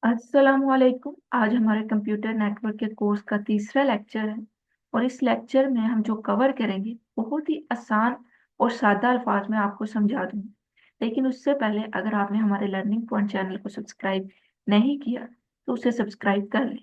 अस्सलामुअलैकुम। आज हमारे कंप्यूटर नेटवर्क के कोर्स का तीसरा लेक्चर है और इस लेक्चर में हम जो कवर करेंगे बहुत ही आसान और सादा अल्फाज में आपको समझा दूंगी। लेकिन उससे पहले अगर आपने हमारे लर्निंग पॉइंट चैनल को सब्सक्राइब नहीं किया तो उसे सब्सक्राइब कर लें।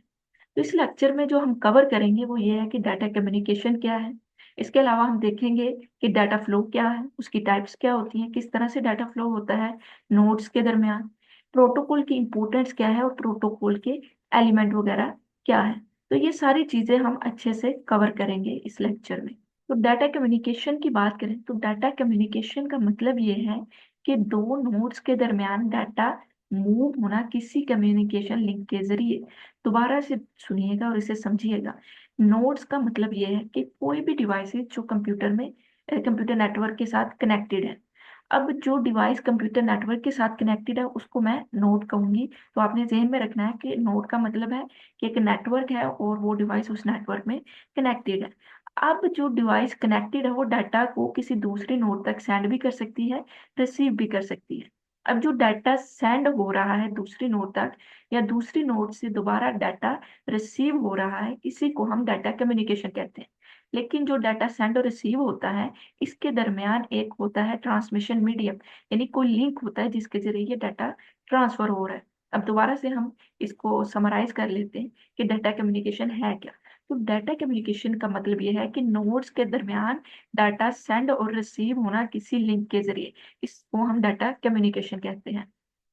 तो इस लेक्चर में जो हम कवर करेंगे वो ये है कि डाटा कम्युनिकेशन क्या है। इसके अलावा हम देखेंगे कि डाटा फ्लो क्या है, उसकी टाइप्स क्या होती हैं, किस तरह से डाटा फ्लो होता है नोड्स के दरमियान, प्रोटोकॉल की इंपॉर्टेंस क्या है और प्रोटोकॉल के एलिमेंट वगैरह क्या है। तो ये सारी चीजें हम अच्छे से कवर करेंगे इस लेक्चर में। तो डाटा कम्युनिकेशन की बात करें तो डाटा कम्युनिकेशन का मतलब ये है कि दो नोड्स के दरमियान डाटा मूव होना किसी कम्युनिकेशन लिंक के जरिए। दोबारा से सुनिएगा और इसे समझिएगा। नोड्स का मतलब ये है कि कोई भी डिवाइसेस जो कंप्यूटर नेटवर्क के साथ कनेक्टेड है। अब जो डिवाइस कंप्यूटर नेटवर्क के साथ कनेक्टेड है उसको मैं नोड कहूंगी। तो आपने ज़हन में रखना है कि नोड का मतलब है कि एक नेटवर्क है और वो डिवाइस उस नेटवर्क में कनेक्टेड है। अब जो डिवाइस कनेक्टेड है वो डाटा को किसी दूसरे नोड तक सेंड भी कर सकती है, रिसीव भी कर सकती है। अब जो डाटा सेंड हो रहा है दूसरी नोड तक या दूसरी नोड से दोबारा डाटा रिसीव हो रहा है, इसी को हम डाटा कम्युनिकेशन कहते हैं। लेकिन जो डाटा सेंड और रिसीव होता है इसके दरमियान एक होता है ट्रांसमिशन मीडियम, यानी कोई लिंक होता है जिसके जरिए ये डाटा ट्रांसफर हो रहा है। अब दोबारा से हम इसको समराइज कर लेते हैं कि डाटा कम्युनिकेशन है क्या। तो डाटा कम्युनिकेशन का मतलब ये है कि नोड्स के दरमियान डाटा सेंड और रिसीव होना किसी लिंक के जरिए, इसको हम डाटा कम्युनिकेशन कहते हैं।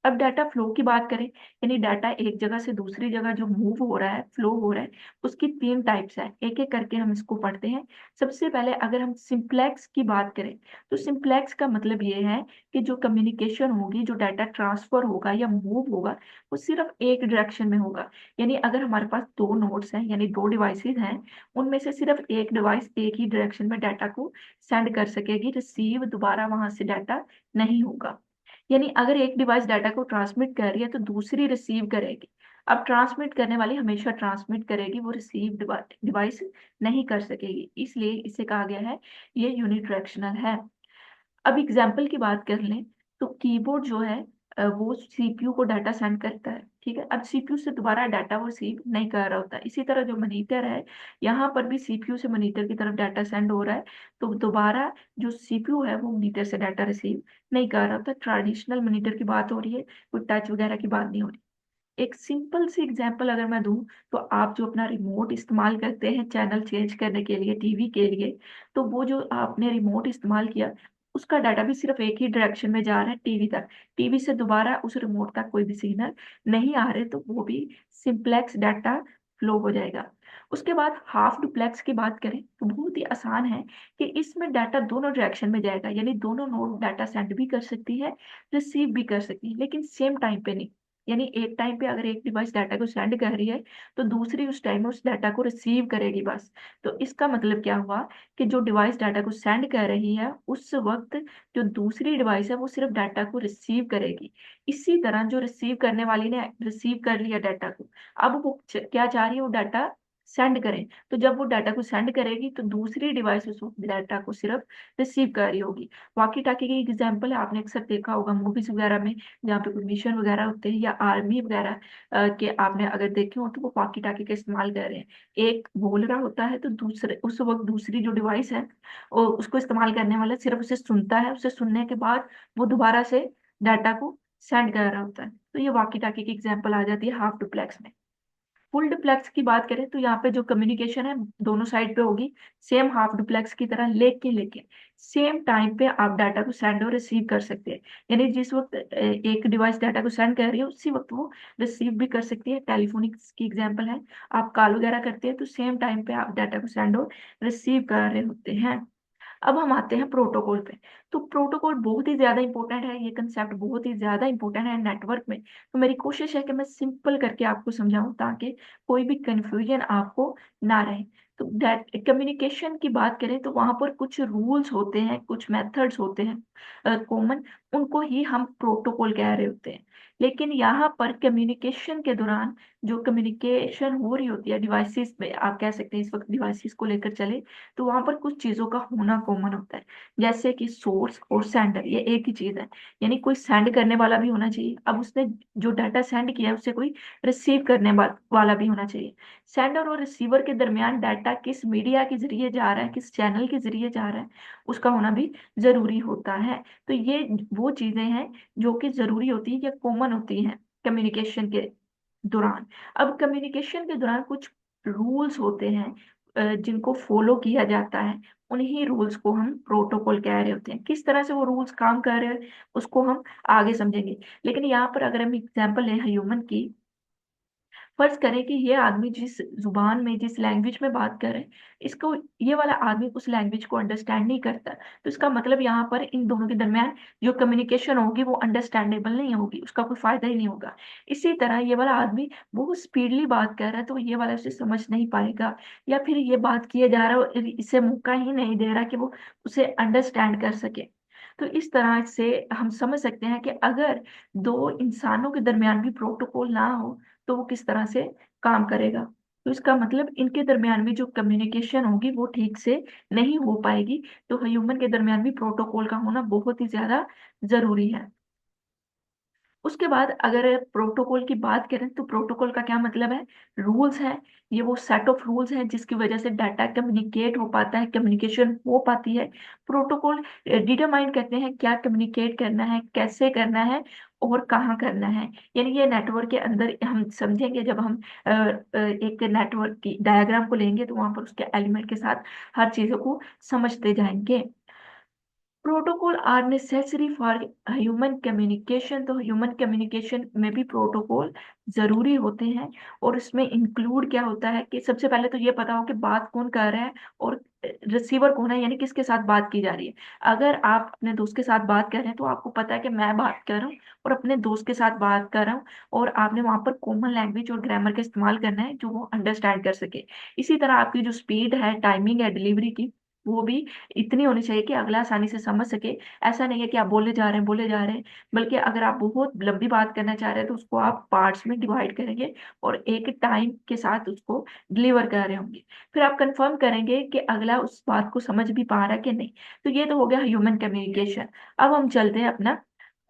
अब डाटा फ्लो की बात करें, यानी डाटा एक जगह से दूसरी जगह जो मूव हो रहा है, फ्लो हो रहा है, उसकी तीन टाइप्स है। एक एक करके हम इसको पढ़ते हैं। सबसे पहले अगर हम सिंप्लेक्स की बात करें तो सिंप्लेक्स का मतलब ये है कि जो कम्युनिकेशन होगी, जो डाटा ट्रांसफर होगा या मूव होगा, वो सिर्फ एक डायरेक्शन में होगा। यानी अगर हमारे पास दो नोड्स हैं यानी दो डिवाइसेस हैं, उनमें से सिर्फ एक डिवाइस एक ही डायरेक्शन में डाटा को सेंड कर सकेगी, रिसीव दोबारा वहां से डाटा नहीं होगा। यानी अगर एक डिवाइस डाटा को ट्रांसमिट कर रही है तो दूसरी रिसीव करेगी। अब ट्रांसमिट करने वाली हमेशा ट्रांसमिट करेगी, वो रिसीव डिवाइस नहीं कर सकेगी, इसलिए इसे कहा गया है ये यूनिडायरेक्शनल है। अब एग्जाम्पल की बात कर लें तो कीबोर्ड जो है वो सीपीयू को डाटा सेंड करता है, ठीक है। अब सीपीयू से दोबारा डाटा वो रिसीव नहीं कर रहा होता। इसी तरह जो मॉनिटर है, यहाँ पर भी सीपीयू से मॉनिटर की तरफ डाटा सेंड हो रहा है, तो दोबारा जो सीपीयू है वो मॉनिटर से डाटा रिसीव नहीं कर रहा होता। ट्रेडिशनल मॉनिटर की बात हो रही है, कोई टच वगैरह की बात नहीं हो रही। एक सिंपल सी एग्जांपल अगर मैं दूं तो आप जो अपना रिमोट इस्तेमाल करते हैं चैनल चेंज करने के लिए टीवी के लिए, तो वो जो आपने रिमोट इस्तेमाल किया उसका डाटा भी सिर्फ एक ही डायरेक्शन में जा रहा है टीवी तक। टीवी से दोबारा उस रिमोट तक कोई भी सिग्नल नहीं आ रहे, तो वो भी सिंप्लेक्स डाटा फ्लो हो जाएगा। उसके बाद हाफ डुप्लेक्स की बात करें तो बहुत ही आसान है कि इसमें डाटा दोनों डायरेक्शन में जाएगा, यानी दोनों नोड डाटा सेंड भी कर सकती है, रिसीव भी कर सकती है, लेकिन सेम टाइम पे नहीं। यानी एक टाइम पे अगर एक डिवाइस डाटा को सेंड कर रही है तो दूसरी उस टाइम में उस डाटा को रिसीव करेगी बस। तो इसका मतलब क्या हुआ कि जो डिवाइस डाटा को सेंड कर रही है उस वक्त जो दूसरी डिवाइस है वो सिर्फ डाटा को रिसीव करेगी। इसी तरह जो रिसीव करने वाली ने रिसीव कर लिया डाटा को, अब वो क्या चाह रही है, वो डाटा सेंड करें। तो जब वो डाटा को सेंड करेगी तो दूसरी डिवाइस उस डाटा को सिर्फ रिसीव कर रही होगी। वॉकी टाकी की एग्जाम्पल है, आपने अक्सर देखा होगा मूवीज वगैरह में, जहाँ पे कोई मिशन वगैरह होते हैं या आर्मी वगैरह के आपने अगर देखे हो तो वो वॉकी टाकी का इस्तेमाल कर रहे हैं। एक बोल रहा होता है तो दूसरे उस वक्त दूसरी जो डिवाइस है वो उसको इस्तेमाल करने वाला सिर्फ उसे सुनता है, उसे सुनने के बाद वो दोबारा से डाटा को सेंड कर रहा होता है। तो ये वॉकी टाकी की एग्जाम्पल आ जाती है हाफ डुप्लेक्स में। फुल डुप्लेक्स की बात करें तो यहाँ पे जो कम्युनिकेशन है दोनों साइड पे होगी सेम हाफ डुप्लेक्स की तरह, लेकिन लेकिन सेम टाइम पे आप डाटा को सेंड और रिसीव कर सकते हैं। यानी जिस वक्त एक डिवाइस डाटा को सेंड कर रही है उसी वक्त वो रिसीव भी कर सकती है। टेलीफोनिक्स की एग्जांपल है, आप कॉल वगैरह करते हैं तो सेम टाइम पे आप डाटा को सेंड और रिसीव कर रहे होते हैं। अब हम आते हैं प्रोटोकॉल पे। तो प्रोटोकॉल बहुत ही ज्यादा इंपॉर्टेंट है, ये कंसेप्ट बहुत ही ज्यादा इंपॉर्टेंट है नेटवर्क में। तो मेरी कोशिश है कि मैं सिंपल करके आपको समझाऊं ताकि कोई भी कंफ्यूजन आपको ना रहे। तो कम्युनिकेशन की बात करें तो वहां पर कुछ रूल्स होते हैं, कुछ मेथड्स होते हैं कॉमन, उनको ही हम प्रोटोकॉल कह रहे होते हैं। लेकिन यहाँ पर कम्युनिकेशन के दौरान जो कम्युनिकेशन हो रही होती है डिवाइसेस में, आप कह सकते हैं इस वक्त डिवाइसेस को लेकर चले, तो वहां पर कुछ चीजों का होना कॉमन होता है। जैसे कि सोर्स और सेंडर, ये एक ही चीज है। यानी कोई सेंड करने वाला भी होना चाहिए, अब उसने जो डाटा सेंड किया है उससे कोई रिसीव करने वाला भी होना चाहिए। सेंडर और रिसीवर के दरमियान डाटा किस मीडिया के जरिए जा रहा है, किस चैनल के जरिए जा रहा है, उसका होना भी जरूरी होता है। तो ये वो चीजें हैं जो कि जरूरी होती है या कॉमन होती हैं कम्युनिकेशन के दौरान। अब कम्युनिकेशन के दौरान कुछ रूल्स होते हैं जिनको फॉलो किया जाता है। उन्हीं रूल्स को हम प्रोटोकॉल कह रहे होते हैं। किस तरह से वो रूल्स काम कर रहे हैं उसको हम आगे समझेंगे। लेकिन यहाँ पर अगर हम एग्जांपल लें ह्यूमन की, फर्ज करें कि ये आदमी जिस जुबान में, जिस लैंग्वेज में बात कर रहे हैं, इसको, ये वाला आदमी उस लैंग्वेज को अंडरस्टैंड नहीं करता, तो इसका मतलब यहाँ पर इन दोनों के दरमियान जो कम्युनिकेशन होगी वो अंडरस्टैंडेबल नहीं होगी, उसका कोई फायदा ही नहीं होगा। इसी तरह ये वाला आदमी बहुत स्पीडली बात कर रहा है तो ये वाला उसे समझ नहीं पाएगा, या फिर ये बात किए जा रहा है और इसे मौका ही नहीं दे रहा कि वो उसे अंडरस्टैंड कर सके। तो इस तरह से हम समझ सकते हैं कि अगर दो इंसानों के दरमियान भी प्रोटोकॉल ना हो तो वो किस तरह से काम करेगा। तो इसका मतलब इनके दरमियान में जो कम्युनिकेशन होगी वो ठीक से नहीं हो पाएगी। तो ह्यूमन के दरमियान भी प्रोटोकॉल का होना बहुत ही ज्यादा जरूरी है। उसके बाद अगर प्रोटोकॉल की बात करें तो प्रोटोकॉल का क्या मतलब है, रूल्स है। ये वो सेट ऑफ रूल्स है जिसकी वजह से डाटा कम्युनिकेट हो पाता है, कम्युनिकेशन हो पाती है। प्रोटोकॉल डिटरमाइन करते हैं क्या कम्युनिकेट करना है, कैसे करना है और कहाँ करना है। यानी ये नेटवर्क के अंदर हम समझेंगे जब हम एक नेटवर्क की डायग्राम को लेंगे तो वहां पर उसके एलिमेंट के साथ हर चीजों को समझते जाएंगे। Protocol are necessary for human communication. तो ह्यूमन कम्युनिकेशन में भी प्रोटोकॉल जरूरी होते हैं। और इसमें इंक्लूड क्या होता है कि सबसे पहले तो ये पता हो कि बात कौन कर रहा है और रिसीवर कौन है, यानी किसके साथ बात की जा रही है। अगर आप अपने दोस्त के साथ बात कर रहे हैं तो आपको पता है कि मैं बात कर रहा हूँ और अपने दोस्त के साथ बात कर रहा हूँ, और आपने वहां पर कॉमन लैंग्वेज और ग्रामर का इस्तेमाल करना है जो वो अंडरस्टैंड कर सके। इसी तरह आपकी जो स्पीड है, टाइमिंग है डिलीवरी की, वो भी इतनी होनी चाहिए कि अगला आसानी से समझ सके। ऐसा नहीं है कि आप बोले जा रहे हैं बोले जा रहे हैं, बल्कि अगर आप बहुत लंबी बात करना चाह रहे हैं तो उसको आप पार्ट्स में डिवाइड करेंगे और एक टाइम के साथ उसको डिलीवर कर रहे होंगे। फिर आप कंफर्म करेंगे कि अगला उस बात को समझ भी पा रहा है कि नहीं। तो ये तो हो गया ह्यूमन कम्युनिकेशन। अब हम चलते हैं अपना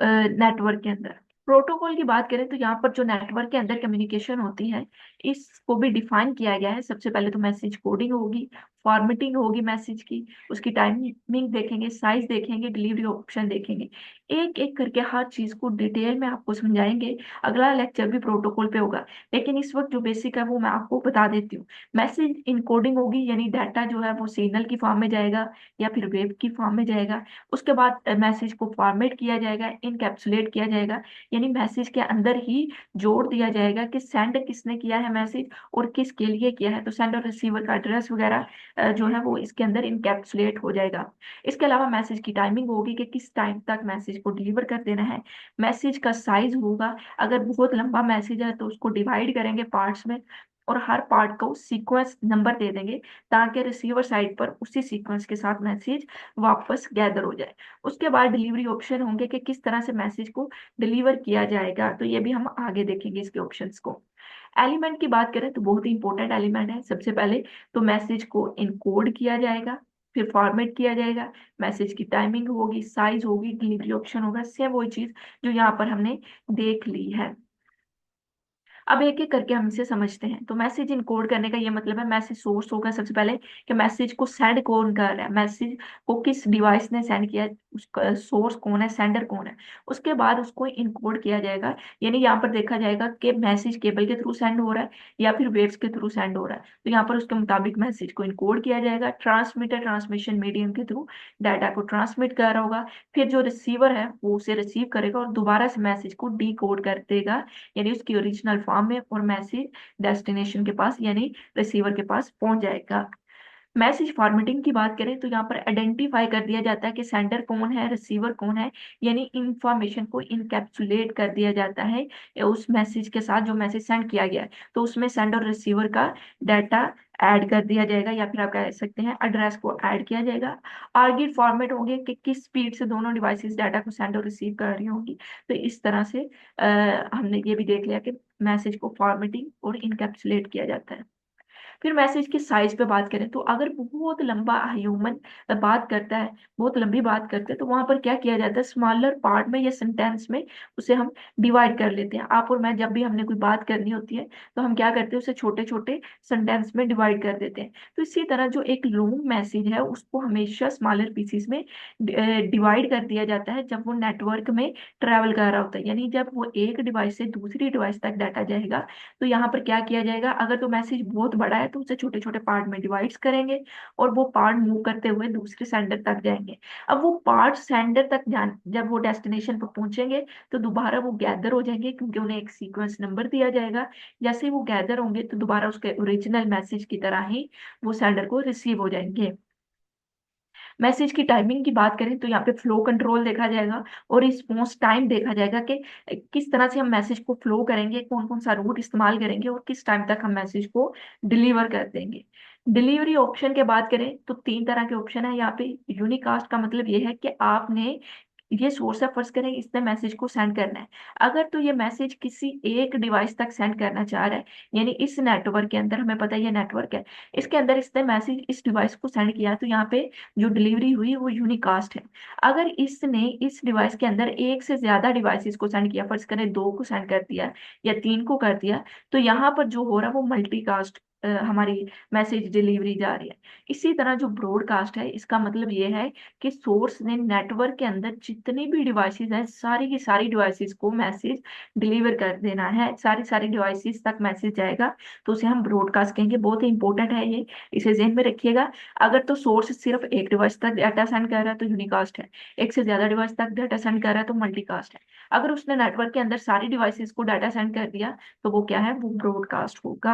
नेटवर्क के अंदर। प्रोटोकॉल की बात करें तो यहाँ पर जो नेटवर्क के अंदर कम्युनिकेशन होती है इसको भी डिफाइन किया गया है। सबसे पहले तो मैसेज कोडिंग होगी, फॉर्मेटिंग होगी मैसेज की, उसकी टाइमिंग देखेंगे, साइज देखेंगे, डिलीवरी ऑप्शन देखेंगे। एक एक करके हर चीज को डिटेल में आपको समझाएंगे। अगला लेक्चर भी प्रोटोकॉल पे होगा, लेकिन इस वक्त जो बेसिक है वो मैं आपको बता देती हूँ। मैसेज इनकोडिंग होगी, यानी डाटा जो है वो सिग्नल की फॉर्म में जाएगा या फिर वेव की फॉर्म में जाएगा। उसके बाद मैसेज को फॉर्मेट किया जाएगा, इनकैप्सुलेट किया जाएगा, यानी मैसेज के अंदर ही जोड़ दिया जाएगा कि सेंड किसने किया है मैसेज और किसके लिए किया है। तो सेंड और रिसीवर का एड्रेस वगैरह जो है वो इसके अंदर इनकैप्सुलेट हो जाएगा। इसके अलावा मैसेज की टाइमिंग होगी कि किस टाइम तक मैसेज को डिलीवर कर देना है। मैसेज का साइज होगा, अगर बहुत लंबा मैसेज है तो उसको डिवाइड करेंगे पार्ट्स में और हर पार्ट को सीक्वेंस नंबर दे देंगे ताकि रिसीवर साइड पर उसी सीक्वेंस के साथ मैसेज वापस गैदर हो जाए। उसके बाद डिलीवरी ऑप्शन होंगे कि किस तरह से मैसेज को डिलीवर किया जाएगा, तो ये भी हम आगे देखेंगे इसके ऑप्शंस को। एलिमेंट की बात करें तो बहुत ही इंपॉर्टेंट एलिमेंट है। सबसे पहले तो मैसेज को इनकोड किया जाएगा, फिर फॉर्मेट किया जाएगा, मैसेज की टाइमिंग होगी, साइज होगी, डिलीवरी ऑप्शन होगा, सेम वही चीज जो यहाँ पर हमने देख ली है। अब एक एक करके हम इसे समझते हैं। तो मैसेज इनकोड करने का ये मतलब है, मैसेज सोर्स होगा सबसे पहले कि मैसेज को सेंड कौन कर रहा है, मैसेज को किस डिवाइस ने सेंड किया है, उसका सोर्स कौन है, सेंडर कौन है। उसके बाद उसको इनकोड किया जाएगा, यानी यहाँ पर देखा जाएगा कि मैसेज केबल के थ्रू सेंड हो रहा है या फिर वेव्स के थ्रू सेंड हो रहा है। तो यहाँ पर उसके मुताबिक मैसेज को इनकोड किया जाएगा। ट्रांसमीटर ट्रांसमिशन मीडियम के थ्रू डाटा को ट्रांसमिट कर रहा होगा, फिर जो रिसीवर है वो उसे रिसीव करेगा और दोबारा से मैसेज को डी कोड कर देगा, यानी उसकी ओरिजिनल फॉर्म में, और मैसेज डेस्टिनेशन के पास यानी रिसीवर के पास पहुंच जाएगा। मैसेज फॉर्मेटिंग की बात करें तो यहाँ पर आइडेंटिफाई कर दिया जाता है कि सेंडर कौन है, रिसीवर कौन है, यानी इंफॉर्मेशन को इनकैप्सुलेट कर दिया जाता है उस मैसेज के साथ जो मैसेज सेंड किया गया है। तो उसमें सेंडर और रिसीवर का डाटा ऐड कर दिया जाएगा, या फिर आप कह सकते हैं एड्रेस को ऐड किया जाएगा। आर्गिड फॉर्मेट होंगे कि किस स्पीड से दोनों डिवाइसेस डाटा को सेंड और रिसीव कर रही होंगी। तो इस तरह से हमने ये भी देख लिया कि मैसेज को फॉर्मेटिंग और इनकैप्सुलेट किया जाता है। फिर मैसेज की साइज पे बात करें तो अगर बहुत लंबा ह्यूमन बात करता है, बहुत लंबी बात करते हैं, तो वहां पर क्या किया जाता है, स्मॉलर पार्ट में या सेंटेंस में उसे हम डिवाइड कर लेते हैं। आप और मैं जब भी हमने कोई बात करनी होती है तो हम क्या करते हैं, उसे छोटे छोटे सेंटेंस में डिवाइड कर देते हैं। तो इसी तरह जो एक लॉन्ग मैसेज है उसको हमेशा स्मॉलर पीसीस में डिवाइड कर दिया जाता है जब वो नेटवर्क में ट्रेवल कर रहा होता है, यानी जब वो एक डिवाइस से दूसरी डिवाइस तक डाटा जाएगा। तो यहाँ पर क्या किया जाएगा, अगर तो मैसेज बहुत बड़ा है तो उसे छोटे छोटे पार्ट में डिवाइड्स करेंगे और वो पार्ट मूव करते हुए दूसरे सेंडर तक जाएंगे। अब वो पार्ट सेंडर तक जान जब वो डेस्टिनेशन पर पहुंचेंगे तो दोबारा वो गैदर हो जाएंगे, क्योंकि उन्हें एक सीक्वेंस नंबर दिया जाएगा। जैसे ही वो गैदर होंगे तो दोबारा उसके ओरिजिनल मैसेज की तरह ही वो सेंडर को रिसीव हो जाएंगे। मैसेज की टाइमिंग की बात करें तो यहाँ पे फ्लो कंट्रोल देखा जाएगा और रिस्पॉन्स टाइम देखा जाएगा कि किस तरह से हम मैसेज को फ्लो करेंगे, कौन कौन सा रूट इस्तेमाल करेंगे और किस टाइम तक हम मैसेज को डिलीवर कर देंगे। डिलीवरी ऑप्शन के बात करें तो तीन तरह के ऑप्शन है यहाँ पे। यूनिकास्ट का मतलब ये है कि आपने ये सोर्स है, फर्ज करें इसने मैसेज को सेंड करना है। अगर तो ये मैसेज किसी एक डिवाइस तक सेंड करना चाह रहा है, यानी इस नेटवर्क के अंदर, हमें पता है ये नेटवर्क है, इसके अंदर इसने मैसेज इस डिवाइस को सेंड किया, तो यहाँ पे जो डिलीवरी हुई वो यूनिकास्ट है। अगर इसने इस डिवाइस के अंदर एक से ज्यादा डिवाइसेस को सेंड किया, फर्ज करें दो को सेंड कर दिया या तीन को कर दिया, तो यहाँ पर जो हो रहा है वो मल्टीकास्ट हमारी मैसेज डिलीवरी जा रही है। इसी तरह जो ब्रॉडकास्ट है, इसका मतलब ये है कि सोर्स ने नेटवर्क के अंदर जितनी भी डिवाइसेस हैं सारी की सारी डिवाइसेस को मैसेज डिलीवर कर देना है, सारी सारी डिवाइसेस तक मैसेज जाएगा। तो उसे हम ब्रॉडकास्ट कहेंगे। बहुत ही इंपॉर्टेंट है ये, इसे ध्यान में रखिएगा। अगर तो सोर्स सिर्फ एक डिवाइस तक डाटा सेंड कर रहा है तो यूनिकास्ट है, एक से ज्यादा डिवाइस तक डाटा सेंड कर रहा है तो मल्टीकास्ट है। अगर उसने नेटवर्क के अंदर सारी डिवाइसेस को डाटा सेंड कर दिया तो वो क्या है, वो ब्रॉडकास्ट होगा।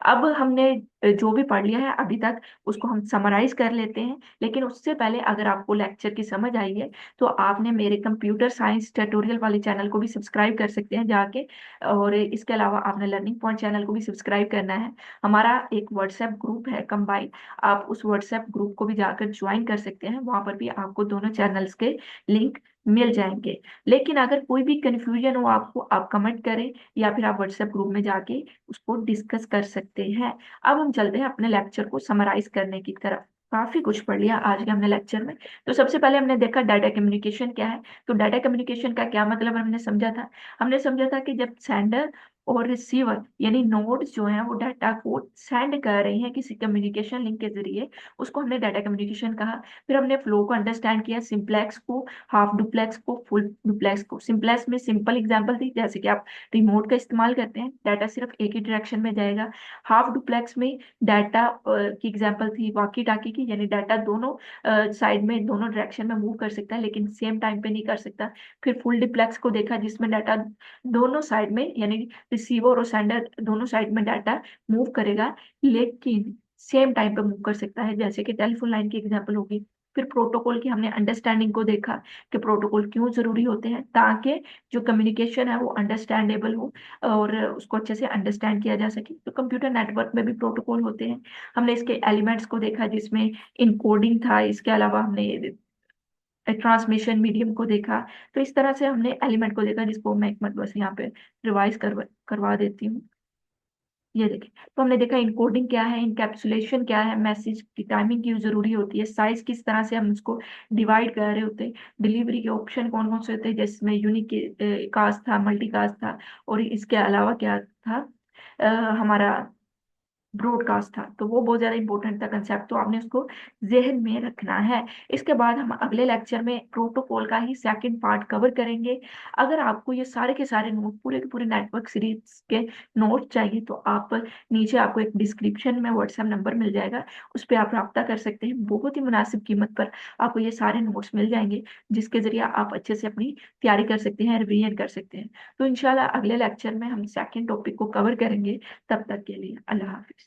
अब हमने जो भी पढ़ लिया है अभी तक उसको हम समराइज कर लेते हैं। लेकिन उससे पहले अगर आपको लेक्चर की समझ आई है तो आपने मेरे कंप्यूटर साइंस ट्यूटोरियल वाले चैनल को भी सब्सक्राइब कर सकते हैं जाके, और इसके अलावा आपने लर्निंग पॉइंट चैनल को भी सब्सक्राइब करना है। हमारा एक व्हाट्सएप ग्रुप है कंबाइन, आप उस व्हाट्सएप ग्रुप को भी जाकर ज्वाइन कर सकते हैं, वहां पर भी आपको दोनों चैनल्स के लिंक मिल जाएंगे। लेकिन अगर कोई भी कंफ्यूजन हो आपको, आप कमेंट करें या फिर आप व्हाट्सएप ग्रुप में जाके उसको डिस्कस कर सकते हैं। अब हम चलते हैं अपने लेक्चर को समराइज करने की तरफ। काफी कुछ पढ़ लिया आज के हमने लेक्चर में। तो सबसे पहले हमने देखा डाटा कम्युनिकेशन क्या है। तो डाटा कम्युनिकेशन का क्या मतलब हमने समझा था, हमने समझा था कि जब सेंडर और रिसीवर यानी नोड्स जो हैं वो डाटा को सेंड कर रहे हैं किसी कम्युनिकेशन लिंक के जरिए, उसको हमने डाटा कम्युनिकेशन कहा। फिर हमने फ्लो को अंडरस्टैंड किया, सिंपलेक्स को, हाफ डुप्लेक्स को, फुल डुप्लेक्स को। सिंपलेक्स में सिंपल एग्जांपल थी, जैसे कि आप रिमोट का इस्तेमाल करते हैं, डाटा सिर्फ एक ही डायरेक्शन में जाएगा। हाफ डुप्लेक्स में डाटा की एग्जांपल थी वॉकी टाकी की, यानी डाटा दोनों साइड में दोनों डायरेक्शन में मूव कर सकता है लेकिन सेम टाइम पे नहीं कर सकता। फिर फुल डिप्लेक्स को देखा जिसमें डाटा दोनों साइड में यानी रिसीवर और सेंडर दोनों साइड में डाटा मूव करेगा लेकिन सेम टाइम पे मूव कर सकता है, जैसे कि टेलीफोन लाइन की एग्जांपल होगी। फिर प्रोटोकॉल की हमने अंडरस्टैंडिंग को देखा कि प्रोटोकॉल क्यों जरूरी होते हैं, ताकि जो कम्युनिकेशन है वो अंडरस्टैंडेबल हो और उसको अच्छे से अंडरस्टैंड किया जा सके। तो कंप्यूटर नेटवर्क में भी प्रोटोकॉल होते हैं। हमने इसके एलिमेंट्स को देखा जिसमें इनकोडिंग था, इसके अलावा हमने ट्रांसमिशन मीडियम को देखा। तो इस तरह से हमने एलिमेंट को देखा, जिसको मैं एक मिनट बस यहाँ पे रिवाइज करवा देती हूँ। ये देखिए, तो हमने देखा इनकोडिंग क्या है, इनकैप्सुलेशन क्या है, मैसेज की टाइमिंग क्यों जरूरी होती है, साइज किस तरह से हम उसको डिवाइड कर रहे होते हैं, डिलीवरी के ऑप्शन कौन कौन से होते हैं, जिसमें यूनिक कास्ट था, मल्टी कास्ट था, और इसके अलावा क्या था, हमारा ब्रॉडकास्ट था। तो वो बहुत ज्यादा इंपॉर्टेंट था कंसेप्ट, तो आपने उसको जहन में रखना है। इसके बाद हम अगले लेक्चर में प्रोटोकॉल का ही सेकंड पार्ट कवर करेंगे। अगर आपको ये सारे के सारे नोट, पूरे के पूरे नेटवर्क सीरीज के नोट चाहिए तो आप नीचे आपको एक डिस्क्रिप्शन में व्हाट्सएप नंबर मिल जाएगा, उस पर आप रब्ता कर सकते हैं। बहुत ही मुनासिब कीमत पर आपको ये सारे नोट्स मिल जाएंगे, जिसके जरिए आप अच्छे से अपनी तैयारी कर सकते हैं, रिवीजन कर सकते हैं। तो इंशाल्लाह अगले लेक्चर में हम सेकंड टॉपिक को कवर करेंगे। तब तक के लिए अल्लाह हाफिज।